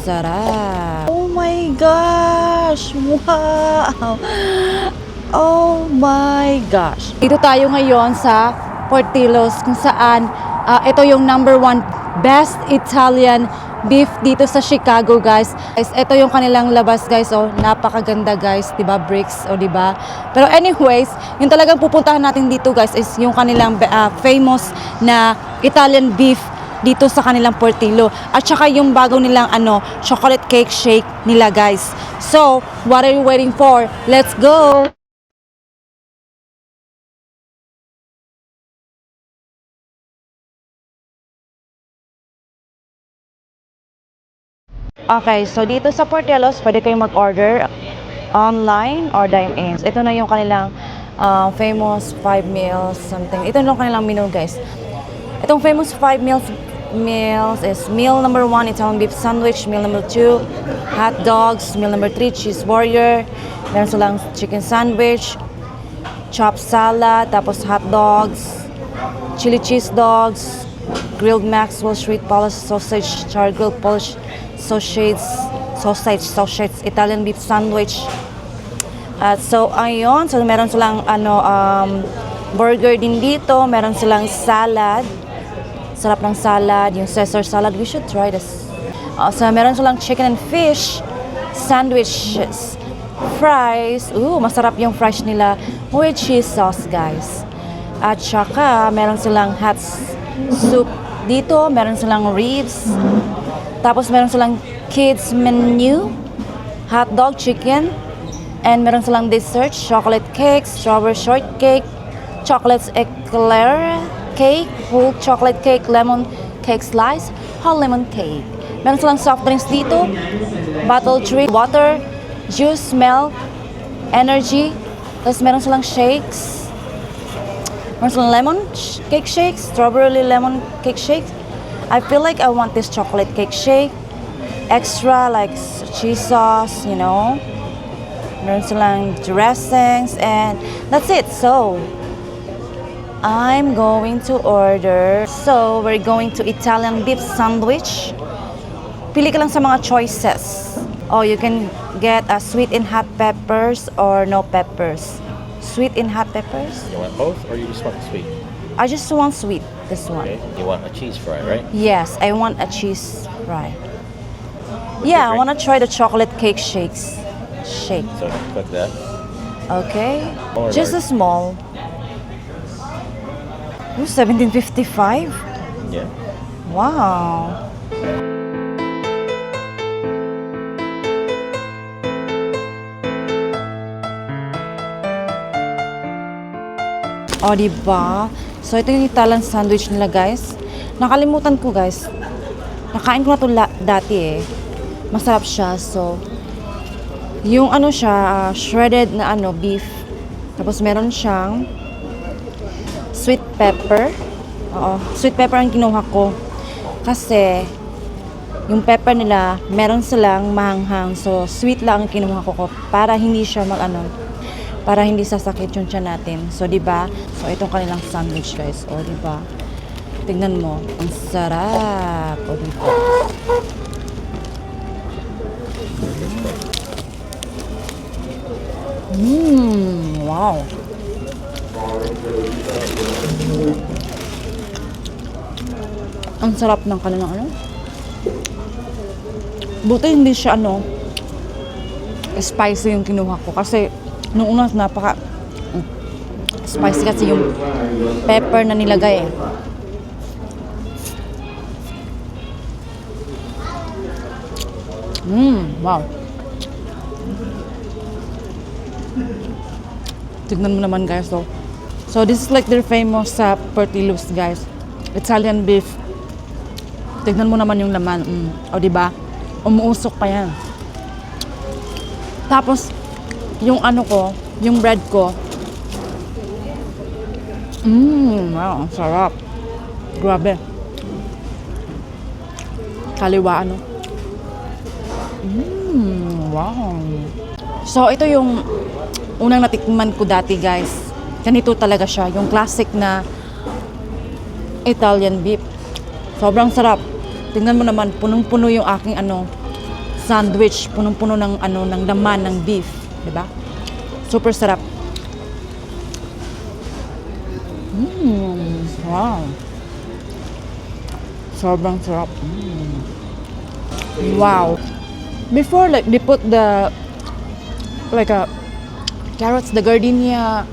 sarap. Oh my gosh! Wow! Oh my gosh! Dito tayo ngayon sa Portillo's kung saan ito yung #1 best Italian beef dito sa Chicago, guys. Ito yung kanilang labas, guys. Oh, napakaganda, guys. 'Di ba? Bricks, oh, 'di ba? Pero anyways, yung talagang pupuntahan natin dito, guys, is yung kanilang famous na Italian beef dito sa kanilang Portillo. At saka yung bago nilang chocolate cake shake nila, guys. So, what are you waiting for? Let's go! Okay, so dito sa Portillo's, pwede kayong mag-order online or dine-in. Ito na yung kanilang famous 5 meals something. Ito na yung kanilang menu, guys. Itong famous 5 meals is meal #1, Italian beef sandwich. Meal #2, hot dogs. Meal #3, cheese warrior. Meron silang chicken sandwich, chopped salad, tapos hot dogs, chili cheese dogs, grilled Maxwell street Polish sausage, char grilled Polish sausage, Italian beef sandwich. So ayun, so meron silang burger din dito, meron silang salad. Sarap ng salad, yung Caesar salad. We should try this. So meron silang chicken and fish sandwiches, fries. Ooh, masarap yung fries nila with cheese sauce, guys. At saka meron silang hot soup dito, meron silang ribs. Tapos meron silang kids menu, hot dog, chicken, and meron silang dessert, chocolate cake, strawberry shortcake, chocolate eclair cake, whole chocolate cake, lemon cake slice, whole lemon cake. Meron silang soft drinks dito, bottle tree, water, juice, milk, energy. Tapos meron silang shakes. Meron silang lemon cake shake, strawberry lemon cake shake. I feel like I want this chocolate cake shake. Extra like cheese sauce, you know. Meron silang dressings and that's it. So, I'm going to order. So, we're going to Italian beef sandwich. Pili ka lang sa mga choices. Oh, you can get a sweet and hot peppers or no peppers. Sweet and hot peppers? You want both or you just want the sweet? I just want sweet, this one. Okay. You want a cheese fry, right? Yes, I want a cheese fry. Yeah, I want to try the chocolate cake shake. So click that. Okay. Or Just a large. small. Ooh, 17.55. Yeah. Wow. O, diba? So, ito yung Italian sandwich nila, guys. Nakalimutan ko, guys. Nakain ko na ito dati, eh. Masarap siya. So, yung siya, shredded na beef. Tapos, meron siyang sweet pepper. Oo, sweet pepper ang kinuha ko. Kasi, yung pepper nila, meron silang mahanghang. So, sweet lang ang kinuha ko para hindi siya para hindi sasakit yung tiyan natin. So, di ba? So, itong kanilang sandwich, guys. O, di ba? Tingnan mo. Ang sarap. O, di ba? Wow. Ang sarap ng kanilang Buti hindi siya spicy yung kinuha ko kasi nung una napaka spicy kasi yung pepper na nilagay eh. Wow. Tignan mo naman, guys. So this is like their famous Portillo's, guys. Italian beef. Tignan mo naman yung laman. O, diba? Umuusok pa yan. Tapos, yung yung bread ko. Wow, ang sarap. Grabe. Kaliwa, wow. So, ito yung unang natikman ko dati, guys. Ganito talaga siya. Yung classic na Italian beef. Sobrang sarap. Tingnan mo naman, punong-puno yung aking sandwich, punong-puno ng ano, ng laman ng beef, 'di ba? Super sarap. Wow. Sobrang sarap. Wow. Before, like, they put the, like, carrots, the gardenia,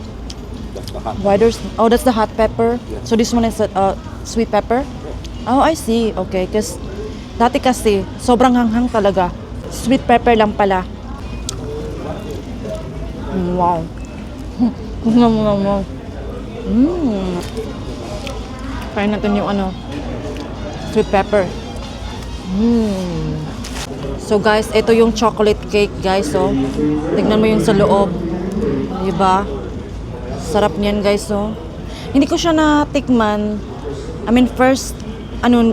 That's the hot. oh, that's the hot pepper. So this one is sweet pepper. Oh, I see. Okay, because dati kasi sobrang hanghang talaga. Sweet pepper lang pala. Wow. Kain natin yung ano, sweet pepper. So guys, ito yung chocolate cake, guys. So, tignan mo yung sa loob. Diba? Sarap niyan, guys. So, hindi ko siya natikman. I mean, first, ano,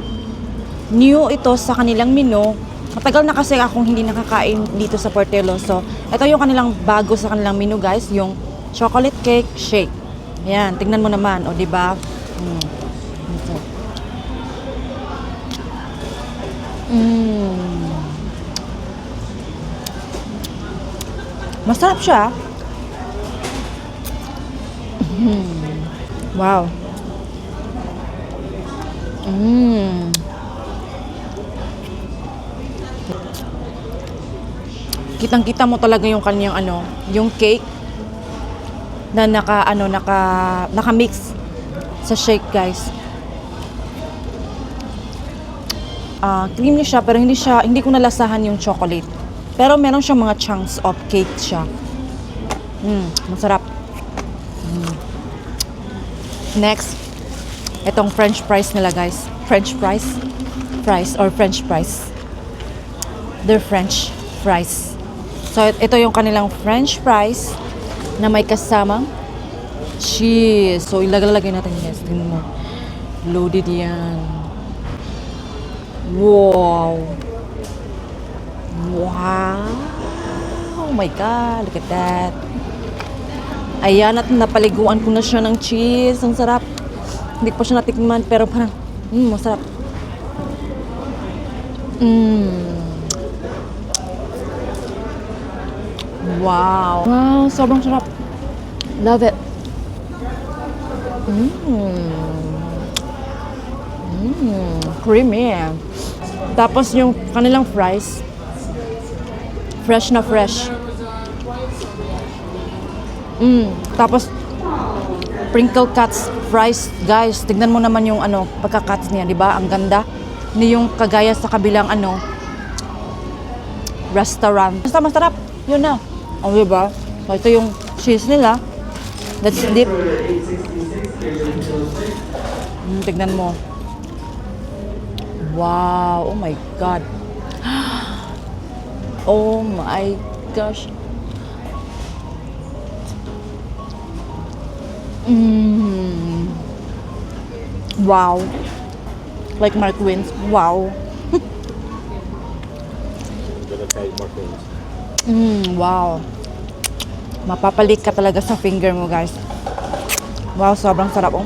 new ito sa kanilang menu. Matagal na kasi akong hindi nakakain dito sa Portillo. So, ito yung kanilang bago sa kanilang menu, guys. Yung chocolate cake shake. Yan, tignan mo naman. O, diba? Ito. Masarap siya. Wow. Kitang-kita mo talaga yung kanyang ano, yung cake na naka-mix sa shake, guys. Creamy siya pero hindi ko nalasahan yung chocolate. Pero meron siyang mga chunks of cake siya. Masarap. Next, itong French fries nila, guys. French fries. French fries. They're French fries. So, ito yung kanilang French fries na may kasamang cheese. So, ilalagay natin, guys. Tingnan mo. Loaded yan. Wow. Wow. Oh my God. Look at that. Ayan, at napaliguan ko na siya ng cheese. Ang sarap. Hindi ko pa siya natikman, pero parang, masarap. Wow. Wow, sobrang sarap. Love it. Creamy. Tapos yung kanilang fries, fresh na fresh. Tapos sprinkle cuts fries, guys. Tignan mo naman yung ano, pagka-cuts niya, 'di ba? Ang ganda. Hindi yung kagaya sa kabilang ano restaurant. Basta masarap. Yun na. Oh, 'di ba? So, ito yung cheese nila. Let's dip. Tignan mo. Wow. Oh my God. Oh my gosh. Wow. Like Mark Wins. Wow. Gonna try more things. Wow. Mapapalik ka talaga sa finger mo, guys. Wow, sobrang sarap, oh.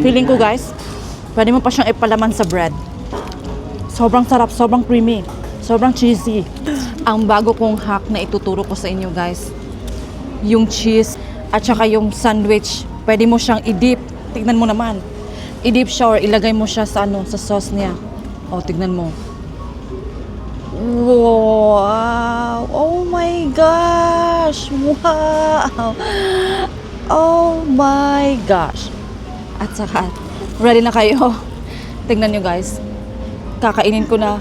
Feeling ko, guys, pwede mo pa siyang ipalaman sa bread. Sobrang sarap, sobrang creamy, sobrang cheesy. Ang bago kong hack na ituturo ko sa inyo, guys, yung cheese at saka yung sandwich, pwede mo siyang i-dip. Tignan mo naman. I-dip siya or ilagay mo siya sa ano, sa sauce niya. Oh, tignan mo. Wow! Oh my gosh! Wow! Oh my gosh! At saka, ready na kayo? Tignan nyo, guys. Kakainin ko na.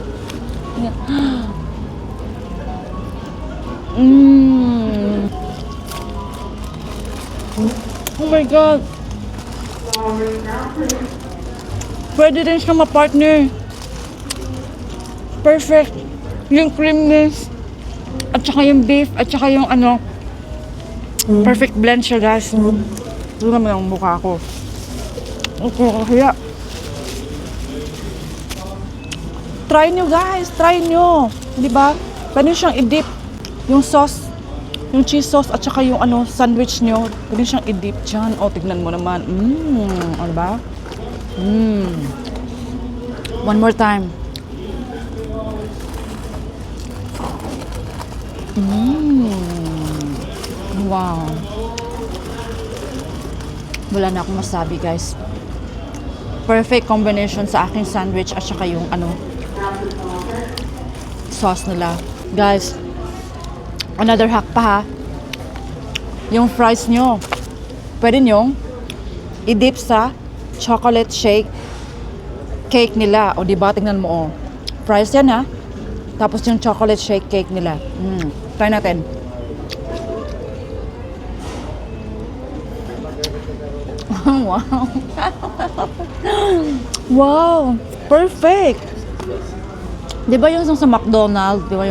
Oh my God! Pwede rin siya ma-partner. Perfect. Yung creaminess, at saka yung beef, at saka yung ano, perfect blend siya, guys. Ito naman ang mukha ko. Okay, kaya. Try nyo, guys. Try nyo. Diba? Pwede siyang i-dip. Yung sauce, yung cheese sauce, at saka yung ano, sandwich nyo. Pwede siyang i-dip dyan. O, tignan mo naman. Ano ba? One more time. Wow. Wala na akong masabi, guys. Perfect combination sa aking sandwich at saka yung sauce nila. Guys, another hack pa ha. Yung fries nyo, pwede nyo i-dip sa chocolate shake cake nila. O diba, tingnan mo oh. Fries yan ha. Tapos yung chocolate shake cake nila. Try natin. Wow. Wow. Perfect. Diba yung sa McDonald's, diba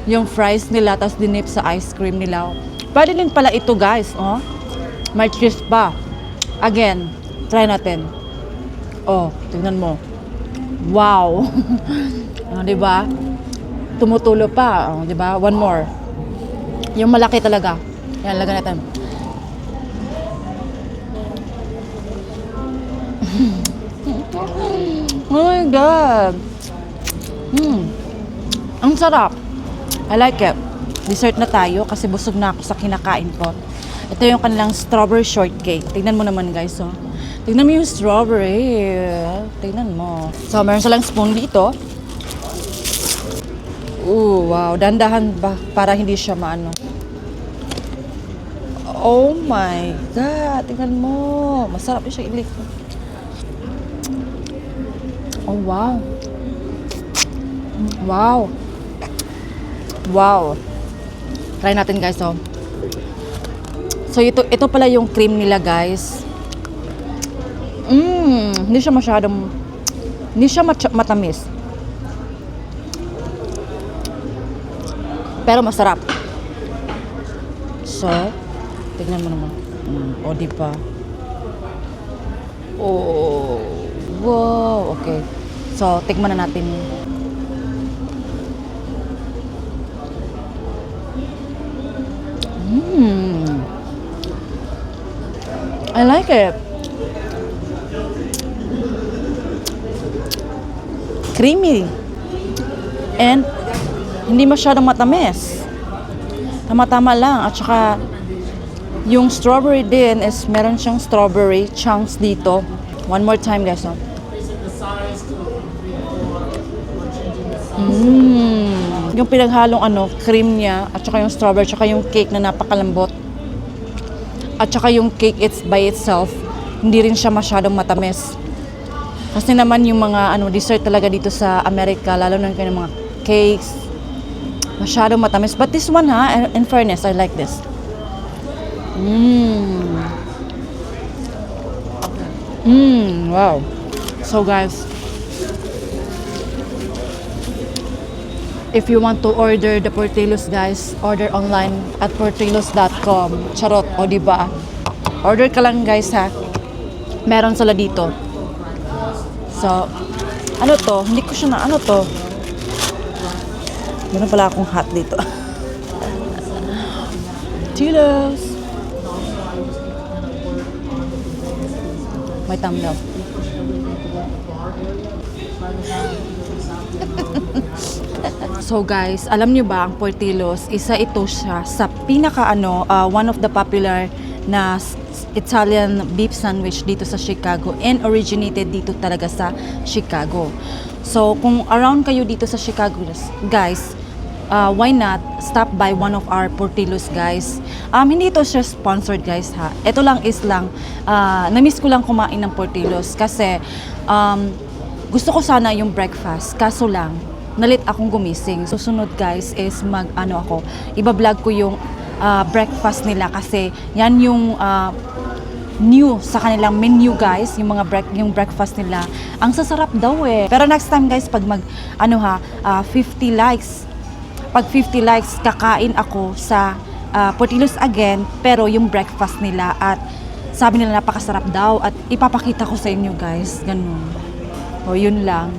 yung fries nila tapos dinip sa ice cream nila. Pwede din pala ito, guys, oh. May cheese pa. Again, try natin. Oh, tingnan mo. Wow. Oh, diba? Tumutulo pa, oh, diba? One more. Yung malaki talaga. Yan, lagyan natin. Oh my God. Ang sarap. I like it. Dessert na tayo kasi busog na ako sa kinakain ko. Ito yung kanilang strawberry shortcake. Tignan mo naman, guys, oh. Tignan mo yung strawberry. Tignan mo. So, meron silang spoon dito. Ooh, wow. Dandahan ba para hindi siya maano. Oh my God. Tignan mo. Masarap siya ilik. Oh, wow. Wow. Wow. Try natin, guys, oh. So, ito pala yung cream nila, guys. Hindi siya masyadong, hindi siya matamis. Pero masarap. So, tignan mo naman. O, diba? Oh, wow. Okay. So, tikman na natin. I like it. Creamy. And hindi masyadong matamis. Tama-tama lang. At saka yung strawberry din is meron siyang strawberry chunks dito. One more time, guys. No? Yung pinaghalong cream niya at saka yung strawberry at saka yung cake na napakalambot. At saka yung cake by itself, hindi rin siya masyadong matamis. Kasi naman yung mga dessert talaga dito sa Amerika, lalo na yung mga cakes, masyadong matamis. But this one in fairness, I like this. Wow. So guys, if you want to order the Portillos, guys, order online at portillos.com. Charot, o diba? Order ka lang, guys, ha. Meron sila dito. So, ano to? Hindi ko siya ano to? Meron pala akong hat dito. Portillos. May thumbnail. So guys, alam niyo ba ang Portillos, isa ito siya sa pinaka one of the popular na Italian beef sandwich dito sa Chicago and originated dito talaga sa Chicago. So kung around kayo dito sa Chicago, guys, why not stop by one of our Portillos, guys. Hindi ito siya sponsored, guys, ha. Ito lang is na-miss ko lang kumain ng Portillos kasi gusto ko sana yung breakfast, kaso lang nalit akong gumising. Susunod, guys, is iba-vlog ko yung breakfast nila kasi yan yung new sa kanilang menu, guys, yung yung breakfast nila. Ang sasarap daw eh. Pero next time, guys, pag 50 likes. Pag 50 likes, kakain ako sa Portillos again, pero yung breakfast nila at sabi nila napakasarap daw at ipapakita ko sa inyo, guys. Ganun. O, yun lang.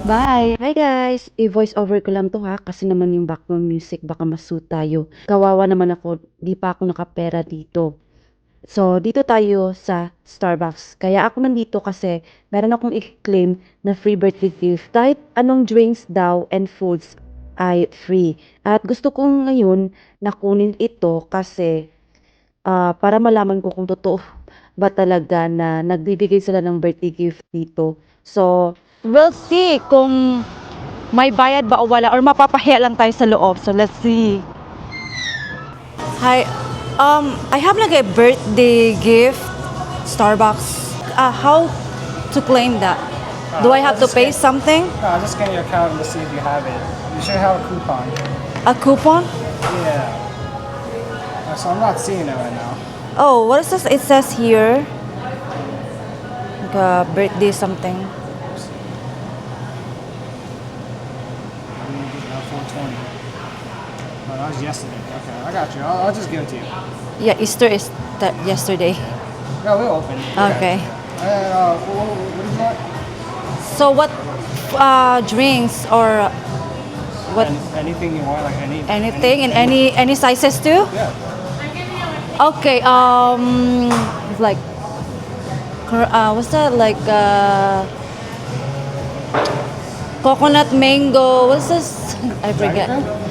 Bye! Hi guys! I-voice over ko lang to ha kasi naman yung background music baka masu tayo. Kawawa naman ako, di pa ako nakapera dito. So, dito tayo sa Starbucks. Kaya ako nandito kasi meron akong i-claim na free birthday gift. Kahit anong drinks daw and foods ay free. At gusto kong ngayon na kunin ito kasi para malaman ko kung totoo ba talaga na nagbibigay sila ng birthday gift dito. So, we'll see kung may bayad ba o wala or mapapahiya lang tayo sa loob. So, let's see. Hi, I have like a birthday gift, Starbucks. How to claim that? Do I have to pay something? No, just scan your account to see if you have it. You should have a coupon. A coupon? Yeah. So I'm not seeing it right now. Oh, what is this? It says here, like a birthday something. I mean, 420. Oh, that was yesterday. Okay, I got you. I'll just give it to you. Yeah, Easter is that yesterday. No, we'll open. Okay. What do you want? So what drinks or what Anything you want, like anything in any sizes too? Yeah. Okay. It's like what's that like coconut mango. What's this? I forget. Dragon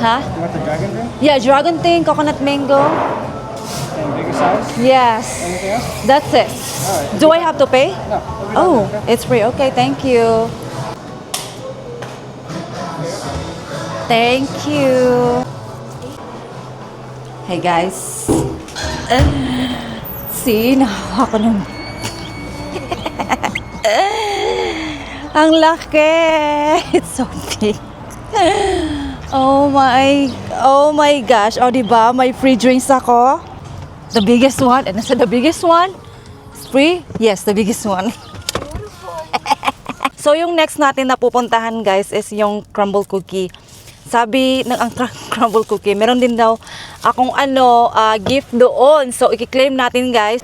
Huh? You want the dragon drink? Yeah, dragon thing, coconut mango. And bigger size? Yes. Anything else? That's it. Alright. Do I have to pay? No. it'll be Oh, done, okay? it's free. Okay, thank you. Thank you. Hey guys. See, nahawa ko ng... Ang laki! It's so big. Oh my gosh. O, diba? May free drinks ako. The biggest one. And nasa the biggest one? It's free? Yes, the biggest one. So, yung next natin na pupuntahan, guys, is yung crumble cookie. Sabi ng ang crumble cookie, meron din daw akong gift doon. So, i-claim natin, guys.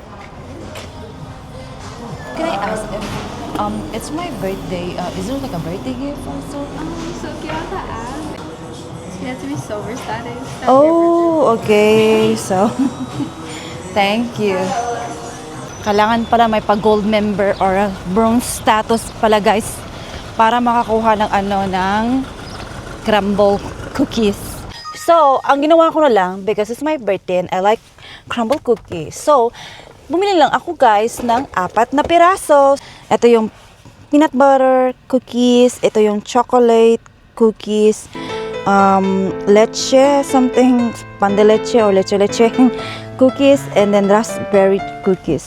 Can I ask if, it's my birthday. Is there like a birthday gift also? So if you want the app, you have to be sober status. Oh, okay. So, thank you. Kailangan pala may pag-gold member or a bronze status pala, guys, para makakuha ng ng crumble cookies. So, ang ginawa ko na lang, because it's my birthday and I like crumble cookies. So, bumili lang ako, guys, ng 4 na piraso. Ito yung peanut butter cookies. Ito yung chocolate cookies. Leche, something, pan de leche or leche cookies. And then raspberry cookies.